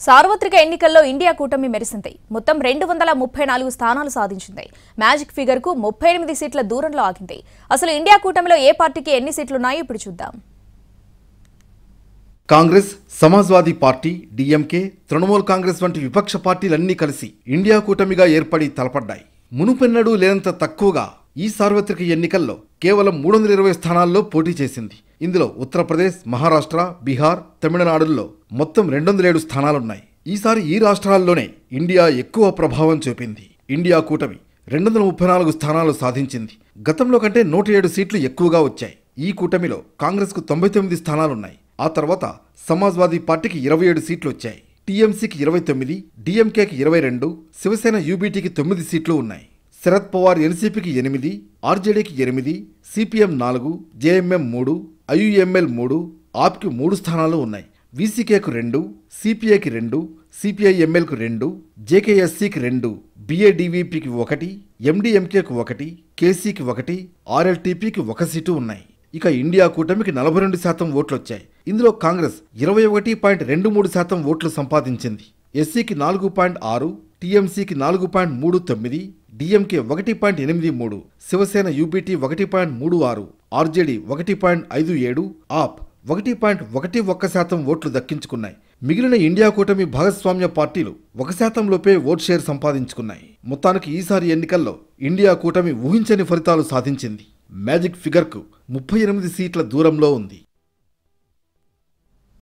సార్వత్రిక ఎన్నికల్లో ఇండియా కూటమి మెరిసింది. మొత్తం 234 స్థానాలు సాధించింది. మ్యాజిక్ ఫిగర్ కు 38 సీట్ల దూరంలో ఆగింది. అసలు ఇండియా కూటమిలో ఏ పార్టీకి ఎన్ని సీట్లున్నాయో ఇప్పుడు చూద్దాం. కాంగ్రెస్, సమాజ్వాదీ పార్టీ, డీఎంకే, తృణమూల్ కాంగ్రెస్ వంటి విపక్ష పార్టీలన్నీ కలిసి ఇండియా కూటమిగా ఏర్పడి తలపడ్డాయి. మునుపెన్నడూ లేనంత తక్కువగా ఈ సార్వత్రిక ఎన్నికల్లో కేవలం 320 స్థానాల్లో పోటీ చేసింది. ఇందులో ఉత్తరప్రదేశ్, మహారాష్ట్ర, బీహార్, తమిళనాడుల్లో మొత్తం 207 స్థానాలున్నాయి. ఈసారి ఈ రాష్ట్రాల్లోనే ఇండియా ఎక్కువ ప్రభావం చూపింది. ఇండియా కూటమి 234 స్థానాలు సాధించింది. గతంలో కంటే 107 సీట్లు ఎక్కువగా వచ్చాయి. ఈ కూటమిలో కాంగ్రెస్కు 99 స్థానాలున్నాయి. ఆ తర్వాత సమాజ్వాదీ పార్టీకి 27 సీట్లు వచ్చాయి. టీఎంసీకి 29, డీఎంకేకి 22, శివసేన యూబీటీకి 9 సీట్లు ఉన్నాయి. శరద్ పవార్ ఎన్సీపీకి 8, ఆర్జేడీకి 8, సిపిఎం 4, జేఎంఎం 3, ఐయుఎంఎల్ 3, ఆప్కి 3 స్థానాలు ఉన్నాయి. వీసీకేకు 2, సిపిఐకి 2, సిపిఐఎంఎల్కు 2, జేకేఎస్సీకి 2, బిఏడివిపికి 1, ఎండిఎంకేకు 1, కేసీకి 1, ఆర్ఎల్టీపీకి 1 సీటు ఉన్నాయి. ఇక ఇండియా కూటమికి 42% ఓట్లొచ్చాయి. ఇందులో కాంగ్రెస్ 21.23% ఓట్లు సంపాదించింది. ఎస్సీకి 4.6, టీఎంసీకి 4.39, డీఎంకే 1.83, శివసేన యూబీటీ 1.36, ఆర్జేడీ 1.57, ఆప్ 1.11% ఓట్లు దక్కించుకున్నాయి. మిగిలిన ఇండియా కూటమి భాగస్వామ్య పార్టీలు 1% లోపే ఓట్ షేర్ సంపాదించుకున్నాయి. మొత్తానికి ఈసారి ఎన్నికల్లో ఇండియా కూటమి ఊహించని ఫలితాలు సాధించింది. మ్యాజిక్ ఫిగర్కు 38 సీట్ల దూరంలో ఉంది.